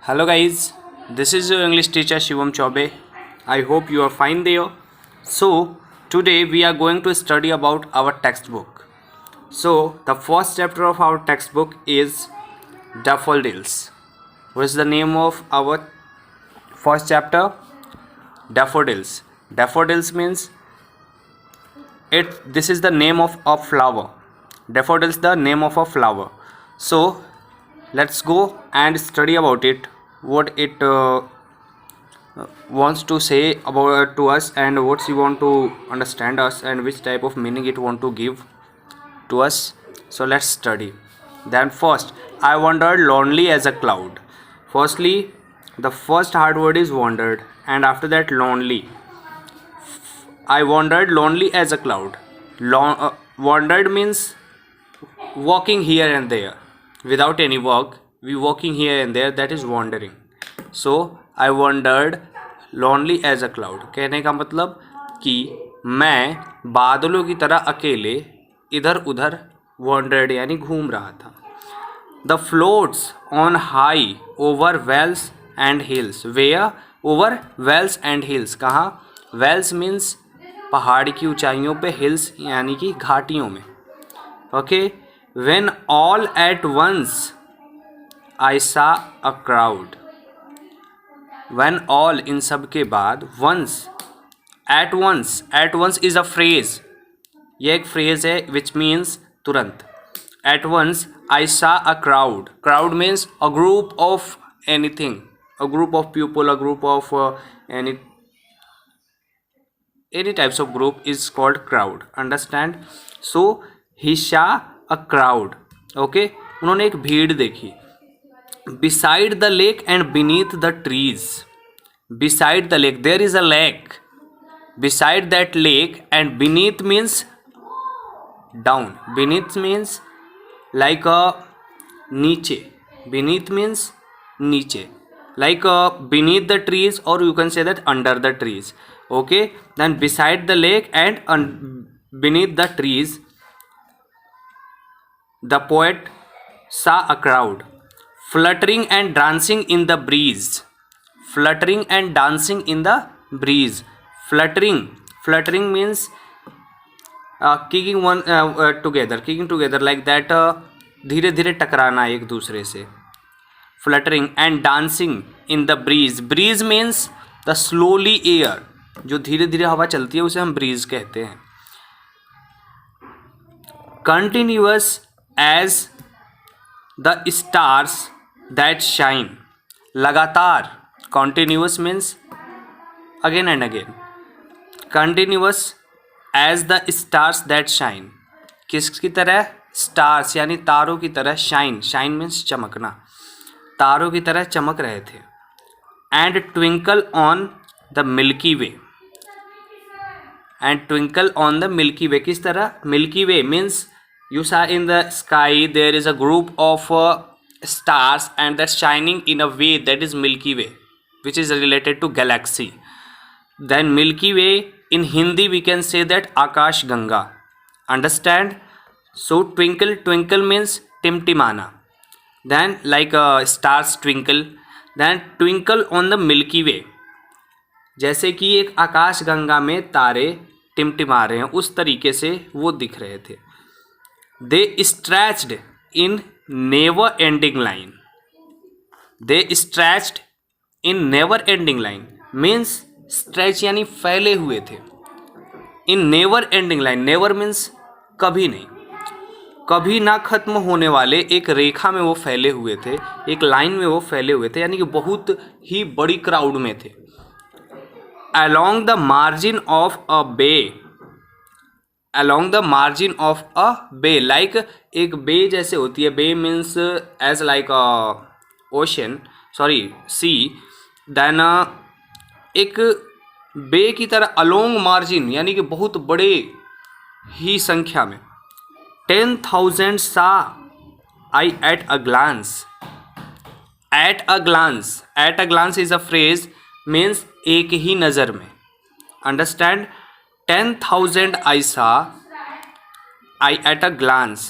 Hello guys, this is your English teacher Shivam Chaube. I hope you are fine there. So today we are going to study about our textbook. So the first chapter of our textbook is Daffodils. What is the name of our first chapter? Daffodils. Daffodils means this is the name of a flower. Daffodils the name of a flower. So let's go and study about it, what it wants to say about to us, and what she want to understand us, and which type of meaning it want to give to us. So let's study. Then first, I wandered lonely as a cloud. Firstly, the first hard word is wandered, and after that lonely. I wandered lonely as a cloud. Wandered means walking here and there without any work. We walking here and there, that is wandering. So I wandered lonely as a cloud. कहने का मतलब कि मैं बादलों की तरह अकेले इधर उधर wandered यानी घूम रहा था. The floats on high over wells and hills. Where? Over wells and hills. कहाँ? Wells means पहाड़ की ऊंचाइयों पे, hills यानी कि घाटियों में. Okay. When all at once I saw a crowd. When all इन सब के बाद, once, at once is a phrase. ये एक phrase है which means तुरंत. At once I saw a crowd. Crowd means a group of anything, a group of people, a group of any types of group is called crowd. Understand? So he saw a crowd. Okay, उन्होंने एक भीड़ देखी. Beside the lake and beneath the trees. Beside the lake, there is a lake. Beside that lake and beneath means down. Beneath means like a नीचे. Beneath means नीचे. Like beneath the trees, or you can say that under the trees. Okay. Then beside the lake and beneath the trees, the poet saw a crowd fluttering and dancing in the breeze. Fluttering and dancing in the breeze. Fluttering means kicking one together, kicking together like that. धीरे धीरे टकराना एक दूसरे से. Fluttering and dancing in the breeze. Breeze means the slowly air. जो धीरे धीरे हवा चलती है उसे हम breeze कहते हैं. Continuous as the stars that shine. लगातार. Continuous means again and again. Continuous as the stars that shine. किसकी तरह? Stars यानी तारों की तरह. Shine means चमकना. तारों की तरह चमक रहे थे. And twinkle on the Milky Way. And twinkle on the Milky Way. किस तरह? Milky Way means you saw in the sky there is a group of stars, and that's shining in a way, that is Milky Way, which is related to galaxy. Then Milky Way, in Hindi we can say that Akash Ganga. Understand? So twinkle means टिमटिमाना. Then like stars twinkle. Then twinkle on the Milky Way. जैसे कि एक आकाश गंगा में तारे टिमटिमा रहे हैं, उस तरीके से वो दिख रहे थे. They stretched in never ending line. They stretched in never ending line means stretch यानी फैले हुए थे. In never ending line, never means कभी नहीं, कभी ना खत्म होने वाले एक रेखा में वो फैले हुए थे, एक लाइन में वो फैले हुए थे, यानी कि बहुत ही बड़ी क्राउड में थे. Along the margin of a bay. Along the margin of a bay, like एक बे जैसे होती है. बे means as like a ocean, sorry sea. then एक बे की तरह along margin यानी कि बहुत बड़े ही संख्या में. 10,000 saw I at a glance. At a glance. At a glance is a phrase means एक ही नज़र में. Understand? 10,000 I saw I at a glance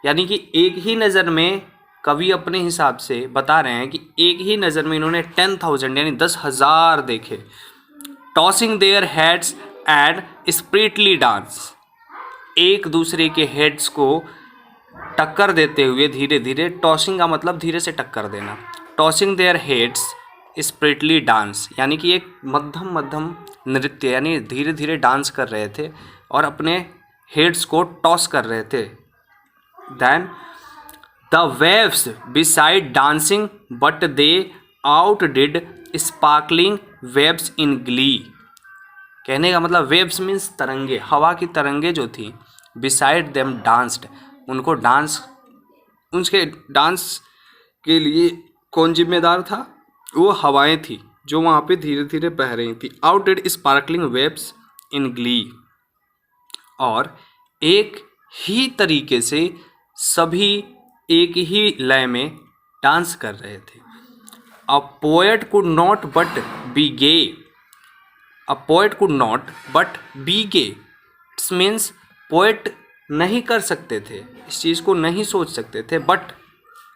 यानी कि एक ही नज़र में कवि अपने हिसाब से बता रहे हैं कि एक ही नज़र में इन्होंने 10,000 यानी 10,000 देखे। Tossing their heads and sprightly dance, एक दूसरे के हेड्स को टक्कर देते हुए धीरे धीरे, टॉसिंग का मतलब धीरे से टक्कर देना, टॉसिंग देयर हेड्स स्प्रिटली डांस यानी कि एक मध्यम मध्यम नृत्य यानी धीरे धीरे डांस कर रहे थे और अपने हेड्स को टॉस कर रहे थे। Then the waves beside dancing but they outdid sparkling waves in glee. कहने का मतलब वेव्स मीन्स तरंगे, हवा की तरंगे जो थी, बिसाइड देम डांस्ड, उनको डांस, उनके डांस के लिए कौन जिम्मेदार था? वो हवाएं थी जो वहाँ पे धीरे धीरे बह रही थी। Out did sparkling waves in Glee, और एक ही तरीके से सभी एक ही लय में डांस कर रहे थे। A poet could not but be gay, a poet could not but be gay, it's means poet नहीं कर सकते थे, इस चीज़ को नहीं सोच सकते थे, बट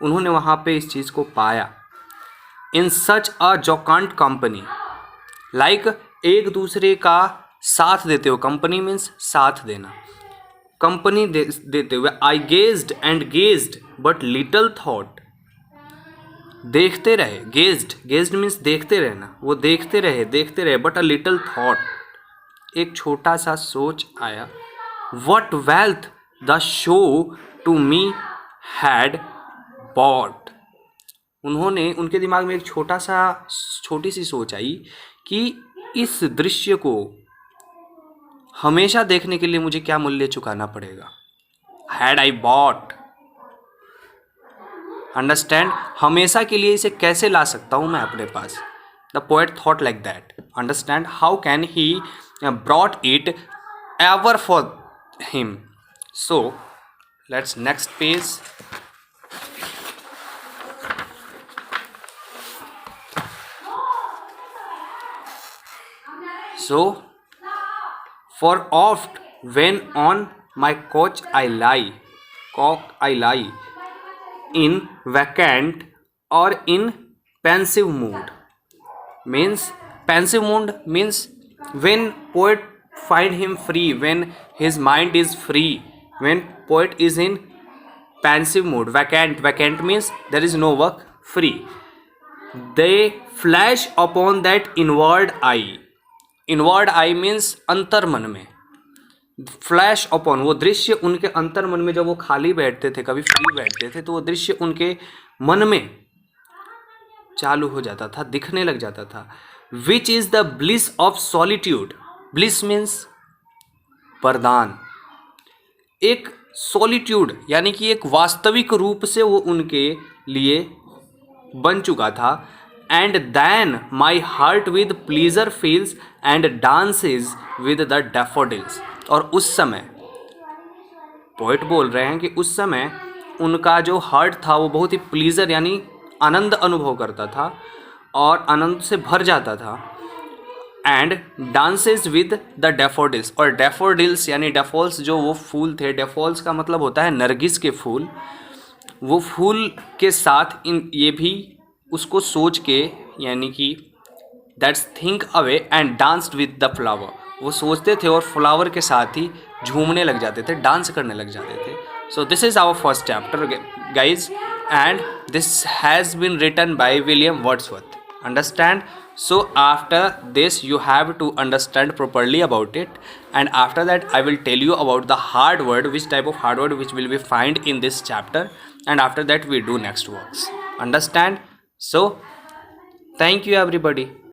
उन्होंने वहाँ पे इस चीज़ को पाया। इन सच अ जोकांट कंपनी, लाइक एक दूसरे का साथ देते हुए, कंपनी मीन्स साथ देना, कंपनी देते हुए। I gazed and gazed but little thought, देखते रहे, गेज्ड, गेज्ड मीन्स देखते रहना, वो देखते रहे बट अ लिटल थॉट, एक छोटा सा सोच आया। What wealth the show to me had bought, उन्होंने, उनके दिमाग में एक छोटी सी सोच आई कि इस दृश्य को हमेशा देखने के लिए मुझे क्या मूल्य चुकाना पड़ेगा। हैड आई बॉट, अंडरस्टैंड, हमेशा के लिए इसे कैसे ला सकता हूँ मैं अपने पास। The poet thought like that, understand how can he brought it ever for him. So let's next page. So, for oft when on my couch I lie in vacant or in pensive mood. Means pensive mood means when poet find him free, when his mind is free, when poet is in pensive mood. Vacant means there is no work, free. They flash upon that inward eye. Inward I means अंतर मन में, flash upon, वो दृश्य उनके अंतर मन में, जब वो खाली बैठते थे, कभी फ्री बैठते थे, तो वो दृश्य उनके मन में चालू हो जाता था, दिखने लग जाता था। Which is the bliss of solitude, bliss means वरदान, एक सॉलिट्यूड यानी कि एक वास्तविक रूप से वो उनके लिए बन चुका था। And then my heart with pleasure fills and dances with the daffodils, और उस समय पोएट बोल रहे हैं कि उस समय उनका जो हार्ट था वो बहुत ही प्लीजर यानी आनंद अनुभव करता था और आनंद से भर जाता था। And dances with the daffodils, और डैफोडिल्स यानी डैफोल्स जो वो फूल थे, डैफोल्स का मतलब होता है नरगिस के फूल, वो फूल के साथ इन ये भी उसको सोच के यानी कि that's think away and danced with the flower, वो सोचते थे और फ्लावर के साथ ही झूमने लग जाते थे, डांस करने लग जाते थे। So this is our first chapter guys, and this has been written by William Wordsworth, understand. So after this you have to understand properly about it, and after that I will tell you about the hard word, which type of hard word which will be find in this chapter, and after that we do next works, understand? So thank you everybody.